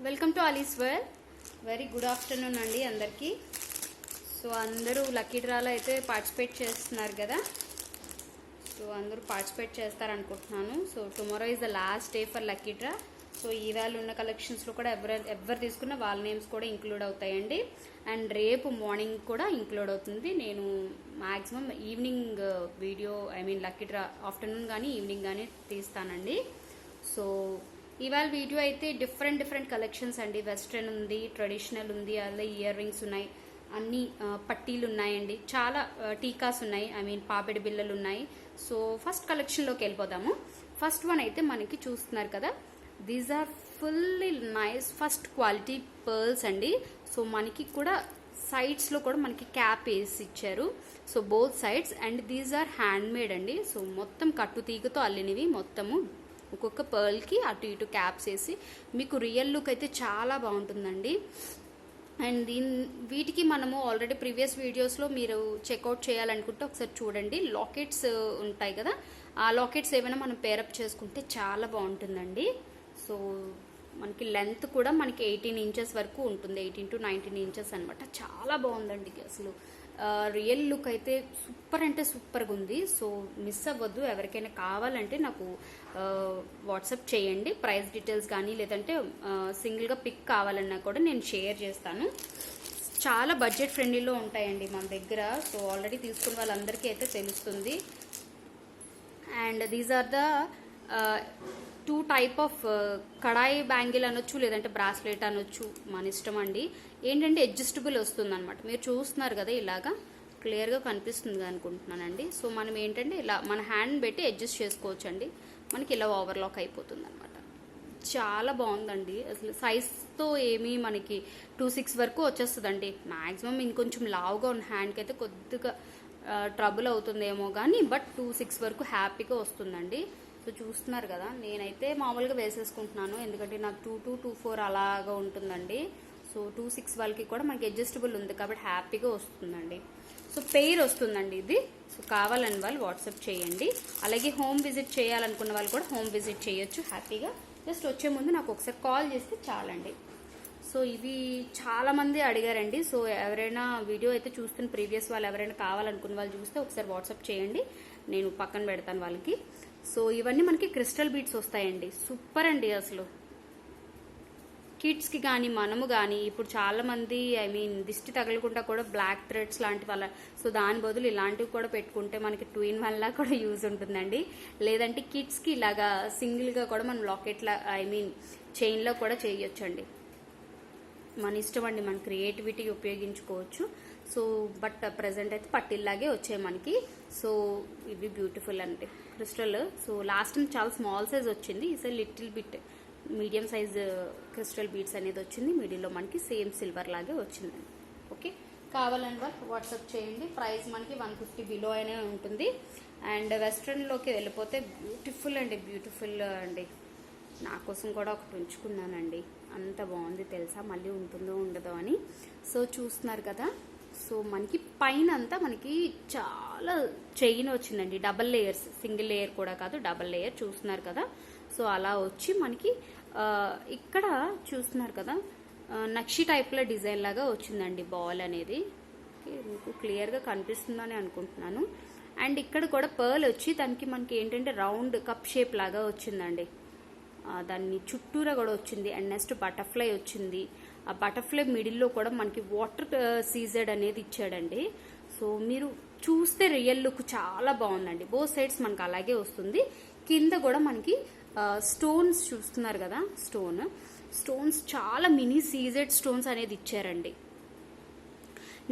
Welcome to అలీస్ వేర్. Very good afternoon అండి అందరికీ. సో అందరూ లక్కీ డ్రాలో అయితే పార్టిసిపేట్ చేస్తున్నారు కదా. సో అందరూ పార్టిసిపేట్ చేస్తారనుకుంటున్నాను. So tomorrow is the last day for lucky draw. So ఈవేళ ఉన్న కలెక్షన్స్లో కూడా ఎవరు తీసుకున్న వాళ్ళ నేమ్స్ కూడా ఇంక్లూడ్ అవుతాయండి. అండ్ రేపు మార్నింగ్ కూడా ఇంక్లూడ్ అవుతుంది. నేను maximum evening video lucky draw afternoon కానీ ఈవినింగ్ కానీ తీస్తానండి. సో ఇవాళ వీడియో అయితే డిఫరెంట్ కలెక్షన్స్ అండి. వెస్ట్రన్ ఉంది, ట్రెడిషనల్ ఉంది, అలాగే ఇయర్ రింగ్స్ ఉన్నాయి, అన్ని పట్టీలు ఉన్నాయండి, చాలా టీకాస్ ఉన్నాయి, పాపిడి బిళ్ళలు ఉన్నాయి. సో ఫస్ట్ కలెక్షన్లోకి వెళ్ళిపోదాము. ఫస్ట్ వన్ అయితే మనకి చూస్తున్నారు కదా, these are fully nice first quality pearls అండి. సో మనకి కూడా సైడ్స్లో కూడా మనకి క్యాప్ వేసి ఇచ్చారు. So both sides. And these are handmade అండి. సో మొత్తం కట్టు తీగతో అల్లినవి, మొత్తము ఒక్కొక్క పర్ల్కి అటు ఇటు క్యాప్స్ వేసి మీకు రియల్ లుక్ అయితే చాలా బాగుంటుందండి. అండ్ వీటికి మనము ఆల్రెడీ ప్రీవియస్ వీడియోస్లో మీరు చెక్అవుట్ చేయాలనుకుంటే ఒకసారి చూడండి. లాకెట్స్ ఉంటాయి కదా, ఆ లాకెట్స్ ఏమైనా మనం పేరప్ చేసుకుంటే చాలా బాగుంటుందండి. సో మనకి లెంత్ కూడా మనకి 18 ఇంచెస్ వరకు ఉంటుంది, 18 to 19 ఇంచెస్ అనమాట. చాలా బాగుందండి అసలు. రియల్ లుక్ అయితే సూపర్ అంటే సూపర్గా ఉంది. సో మిస్ అవ్వద్దు. ఎవరికైనా కావాలంటే నాకు వాట్సాప్ చేయండి. ప్రైస్ డీటెయిల్స్ కానీ లేదంటే సింగిల్గా పిక్ కావాలన్నా కూడా నేను షేర్ చేస్తాను. చాలా బడ్జెట్ ఫ్రెండ్లీలో ఉంటాయండి మన దగ్గర. సో ఆల్రెడీ తీసుకున్న వాళ్ళందరికీ అయితే తెలుస్తుంది. And these are the 2 type of kadai bangle అనొచ్చు, లేదంటే బ్రాస్లెట్ అనొచ్చు, మన ఇష్టం అండి. ఏంటంటే అడ్జస్టబుల్ వస్తుంది అనమాట. మీరు చూస్తున్నారు కదా, ఇలాగా క్లియర్గా కనిపిస్తుంది అనుకుంటున్నానండి. సో మనం ఏంటంటే ఇలా మన హ్యాండ్ పెట్టి అడ్జస్ట్ చేసుకోవచ్చు అండి. మనకి ఇలా ఓవర్లాక్ అయిపోతుంది అనమాట. చాలా బాగుందండి అసలు. సైజ్తో ఏమీ మనకి 2-6 వరకు వచ్చేస్తుందండి. మ్యాక్సిమం ఇంకొంచెం లావుగా ఉన్న హ్యాండ్కి అయితే కొద్దిగా ట్రబుల్ అవుతుందేమో కానీ, బట్ 2-6 వరకు హ్యాపీగా వస్తుందండి. సో చూస్తున్నారు కదా, నేనైతే మామూలుగా వేసేసుకుంటున్నాను ఎందుకంటే నాకు 2-4 అలాగా ఉంటుందండి. సో 2-6 వాళ్ళకి కూడా మనకి అడ్జస్టబుల్ ఉంది కాబట్టి హ్యాపీగా వస్తుందండి. సో పెయిర్ వస్తుందండి ఇది. సో కావాలని వాళ్ళు వాట్సాప్ చేయండి. అలాగే హోమ్ విజిట్ చేయాలనుకున్న వాళ్ళు కూడా హోమ్ విజిట్ చేయొచ్చు హ్యాపీగా. జస్ట్ వచ్చే ముందు నాకు ఒకసారి కాల్ చేస్తే చాలండి. సో ఇవి చాలామంది అడిగారండి. సో ఎవరైనా వీడియో అయితే చూస్తున్న ప్రీవియస్ వాళ్ళు ఎవరైనా కావాలనుకున్న వాళ్ళు చూస్తే ఒకసారి వాట్సాప్ చేయండి, నేను పక్కన పెడతాను వాళ్ళకి. సో ఇవన్నీ మనకి క్రిస్టల్ బీడ్స్ వస్తాయండి. సూపర్ అండి అసలు. కిడ్స్కి కానీ మనము కానీ ఇప్పుడు చాలామంది దిష్టి తగలకుండా కూడా బ్లాక్ థ్రెడ్స్ లాంటి వాళ్ళ, సో దాని బదులు ఇలాంటివి కూడా పెట్టుకుంటే మనకి 2-in-1 లా కూడా యూజ్ ఉంటుందండి. లేదంటే కిడ్స్కి ఇలాగా సింగిల్గా కూడా మనం లాకెట్లా చైన్లో కూడా చేయొచ్చండి. మన ఇష్టం అండి, మన క్రియేటివిటీ ఉపయోగించుకోవచ్చు. సో బట్ ప్రజెంట్ అయితే పట్టిల్లాగే వచ్చాయి మనకి. సో ఇవి బ్యూటిఫుల్ అండి క్రిస్టల్. సో లాస్ట్ టైం చాలా స్మాల్ సైజ్ వచ్చింది, ఈసారి little bit medium size crystal beads అనేది వచ్చింది. మిడిల్లో మనకి సేమ్ సిల్వర్ లాగే వచ్చిందండి. ఓకే, కావాలని వాళ్ళు వాట్సాప్ చేయండి. ప్రైస్ మనకి 150 బిలో అయినా ఉంటుంది. అండ్ వెస్ట్రన్లోకి వెళ్ళిపోతే బ్యూటిఫుల్ అండి, బ్యూటిఫుల్ అండి. నా కోసం కూడా ఒకటి ఉంచుకున్నానండి, అంత బాగుంది తెలుసా, మళ్ళీ ఉంటుందో ఉండదో అని. సో చూస్తున్నారు కదా, సో మనకి పైన అంతా మనకి చాలా చైన్ వచ్చిందండి, డబల్ లేయర్స్, సింగిల్ లేయర్ కూడా కాదు, డబల్ లేయర్. చూస్తున్నారు కదా, సో అలా వచ్చి మనకి ఇక్కడ చూస్తున్నారు కదా, నక్షి టైప్లో డిజైన్ లాగా వచ్చిందండి బాల్ అనేది. మీకు క్లియర్గా కనిపిస్తుందని అనుకుంటున్నాను. అండ్ ఇక్కడ కూడా పర్ల్ వచ్చి దానికి మనకి ఏంటంటే రౌండ్ కప్ షేప్ లాగా వచ్చిందండి. దాన్ని చుట్టూరా కూడా వచ్చింది. అండ్ నెక్స్ట్ బటర్ఫ్లై వచ్చింది. ఆ బటర్ఫ్లై మిడిల్లో కూడా మనకి వాటర్ సీజెడ్ అనేది ఇచ్చాడండి. సో మీరు చూస్తే రియల్ లుక్ చాలా బాగుందండి. బోత్ సైడ్స్ మనకి అలాగే వస్తుంది. కింద కూడా మనకి స్టోన్స్ చూస్తున్నారు కదా, స్టోన్స్ చాలా మినీ సీజెడ్ స్టోన్స్ అనేది ఇచ్చారండి.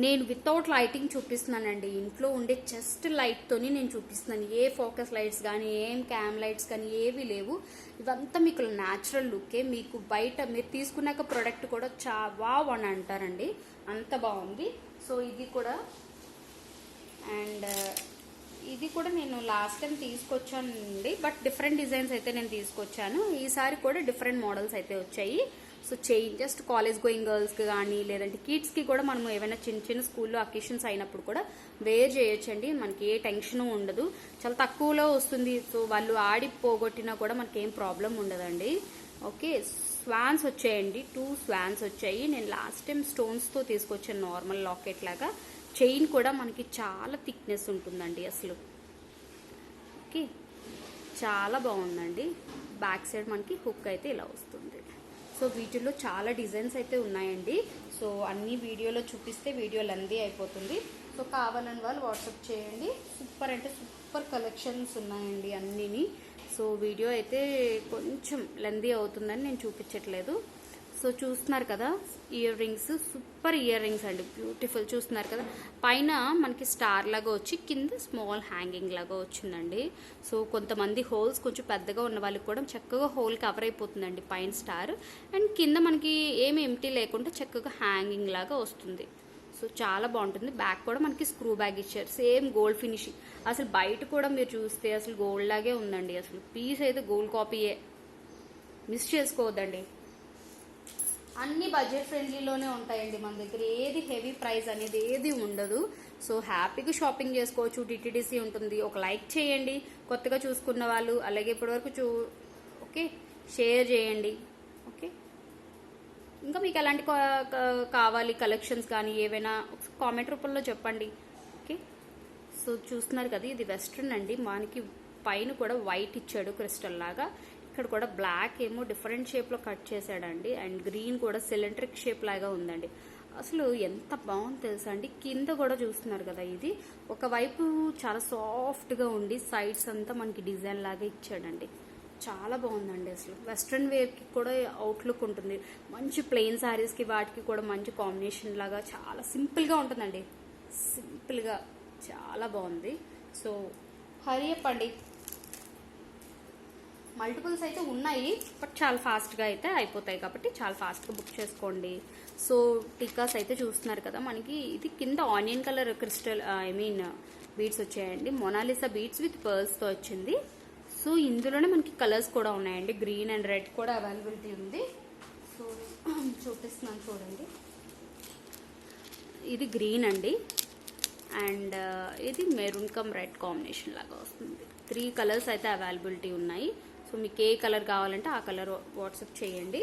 నేను వితౌట్ లైటింగ్ చూపిస్తున్నానండి, ఇంట్లో ఉండే జస్ట్ లైట్తోని నేను చూపిస్తున్నాను. ఏ ఫోకస్ లైట్స్ కానీ ఏం క్యామ్ లైట్స్ కానీ ఏవి లేవు. ఇవంతా మీకు న్యాచురల్ లుక్కే. మీకు బయట మీరు తీసుకున్నాక ప్రోడక్ట్ కూడా వావ్ అని అంటారండి, అంత బాగుంది. సో ఇది కూడా, అండ్ ఇది కూడా నేను లాస్ట్ టైం తీసుకొచ్చానండి, బట్ డిఫరెంట్ డిజైన్స్ అయితే నేను తీసుకొచ్చాను. ఈసారి కూడా డిఫరెంట్ మోడల్స్ అయితే వచ్చాయి. So chain just college going గర్ల్స్కి కానీ లేదంటే కిడ్స్కి కూడా మనం ఏమైనా చిన్న స్కూల్లో అకేషన్స్ అయినప్పుడు కూడా వేర్ చేయొచ్చండి. మనకి ఏ టెన్షన్ ఉండదు, చాలా తక్కువలో వస్తుంది. సో వాళ్ళు ఆడి పోగొట్టినా కూడా మనకి ఏం ప్రాబ్లం ఉండదండి. ఓకే, స్వాన్స్ వచ్చాయండి, 2 స్వాన్స్ వచ్చాయి. నేను లాస్ట్ టైం స్టోన్స్తో తీసుకొచ్చాను నార్మల్ లాకెట్ లాగా. చైన్ కూడా మనకి చాలా థిక్నెస్ ఉంటుందండి అసలు. ఓకే, చాలా బాగుందండి. బ్యాక్ సైడ్ మనకి హుక్ అయితే ఇలా వస్తుంది. సో వీటిల్లో చాలా డిజైన్స్ అయితే ఉన్నాయండి. సో అన్ని వీడియోలో చూపిస్తే వీడియో లెందీ అయిపోతుంది. సో కావాలని వాళ్ళు వాట్సాప్ చేయండి. సూపర్ అంటే సూపర్ కలెక్షన్స్ ఉన్నాయండి అన్నీని. సో వీడియో అయితే కొంచెం లెందీ అవుతుందని నేను చూపించట్లేదు. సో చూస్తున్నారు కదా, ear rings, super ear rings అండి, బ్యూటిఫుల్. చూస్తున్నారు కదా, పైన మనకి స్టార్ లాగా వచ్చి కింద స్మాల్ హ్యాంగింగ్ లాగా వచ్చిందండి. సో కొంతమంది హోల్స్ కొంచెం పెద్దగా ఉన్న వాళ్ళకి కూడా చక్కగా హోల్ కవర్ అయిపోతుందండి పైన స్టార్, అండ్ కింద మనకి ఏమి ఎంటీ లేకుండా చక్కగా హ్యాంగింగ్ లాగా వస్తుంది. సో చాలా బాగుంటుంది. బ్యాక్ కూడా మనకి స్క్రూ బ్యాగ్ ఇచ్చారు, సేమ్ గోల్డ్ ఫినిషింగ్. అసలు బయట కూడా మీరు చూస్తే అసలు గోల్డ్ లాగే ఉందండి. అసలు పీస్ అయితే గోల్డ్ కాపీయే, మిస్ చేసుకోవద్దండి. అన్ని బడ్జెట్ ఫ్రెండ్లీలోనే ఉంటాయండి మన దగ్గర. ఏది హెవీ ప్రైస్ అనేది ఏది ఉండదు. సో హ్యాపీగా షాపింగ్ చేసుకోవచ్చు. డిటిడిసి ఉంటుంది. ఒక లైక్ చేయండి కొత్తగా చూసుకున్న వాళ్ళు, అలాగే ఇప్పటివరకు ఓకే, షేర్ చేయండి. ఓకే, ఇంకా మీకు ఎలాంటి కావాలి కలెక్షన్స్ కానీ ఏవైనా కామెంట్ రూపంలో చెప్పండి. ఓకే, సో చూస్తున్నారు కదా, ఇది వెస్ట్రన్ అండి. మనకి పైన కూడా వైట్ ఇచ్చాడు క్రిస్టల్ లాగా. ఇక్కడ కూడా బ్లాక్ ఏమో డిఫరెంట్ షేప్లో కట్ చేశాడండి, అండ్ గ్రీన్ కూడా సిలిండ్రిక్ షేప్ లాగా ఉందండి. అసలు ఎంత బాగుంది తెలుసా అండి. కింద కూడా చూస్తున్నారు కదా, ఇది ఒకవైపు చాలా సాఫ్ట్గా ఉండి సైడ్స్ అంతా మనకి డిజైన్ లాగా ఇచ్చాడండి. చాలా బాగుందండి. అసలు వెస్ట్రన్ వేర్కి కూడా అవుట్లుక్ ఉంటుంది. మంచి ప్లెయిన్ శారీస్కి వాటికి కూడా మంచి కాంబినేషన్ లాగా చాలా సింపుల్గా ఉంటుందండి. సింపుల్గా చాలా బాగుంది. సో హరీ అప్ అండి. మల్టిపుల్స్ అయితే ఉన్నాయి, బట్ చాలా ఫాస్ట్గా అయితే అయిపోతాయి కాబట్టి చాలా ఫాస్ట్గా బుక్ చేసుకోండి. సో టికాస్ అయితే చూస్తున్నారు కదా, మనకి ఇది కింద ఆనియన్ కలర్ క్రిస్టల్ బీడ్స్ వచ్చాయండి. మొనాలిసా బీడ్స్ విత్ పర్ల్స్తో వచ్చింది. సో ఇందులోనే మనకి కలర్స్ కూడా ఉన్నాయండి, గ్రీన్ అండ్ రెడ్ కూడా అవైలబిలిటీ ఉంది. సో చూపిస్తున్నాను చూడండి. ఇది గ్రీన్ అండి, అండ్ ఇది మెరూన్ కమ్ రెడ్ కాంబినేషన్ లాగా వస్తుంది. 3 కలర్స్ అయితే అవైలబిలిటీ ఉన్నాయి. సో మీకు ఏ కలర్ కావాలంటే ఆ కలర్ వాట్సాప్ చేయండి.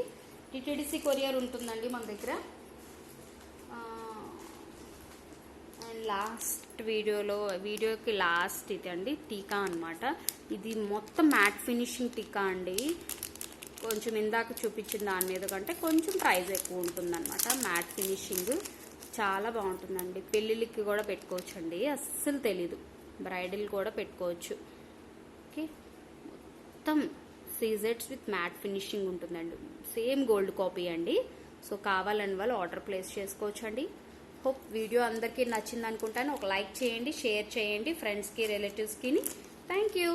టిటిడిసి కొరియర్ ఉంటుందండి మన దగ్గర. అండ్ లాస్ట్ వీడియోకి లాస్ట్ ఇది అండి టీకా అనమాట. ఇది మొత్తం మ్యాట్ ఫినిషింగ్ టీకా అండి. కొంచెం ఇందాక చూపించిన దాని మీద కంటే కొంచెం ప్రైస్ ఎక్కువ ఉంటుందన్నమాట. మ్యాట్ ఫినిషింగ్ చాలా బాగుంటుందండి. పెళ్ళిళ్ళకి కూడా పెట్టుకోవచ్చు అండి, అస్సలు తెలీదు. బ్రైడల్ కూడా పెట్టుకోవచ్చు. ఓకే, మొత్తం సీజెట్స్ విత్ మ్యాట్ ఫినిషింగ్ ఉంటుందండి. సేమ్ గోల్డ్ కాపీ అండి. సో కావాలని వాళ్ళు ఆర్డర్ ప్లేస్ చేసుకోవచ్చు అండి. హోప్ వీడియో అందరికీ నచ్చింది అనుకుంటాను. ఒక లైక్ చేయండి, షేర్ చేయండి ఫ్రెండ్స్కి, రిలేటివ్స్కి. Thank you.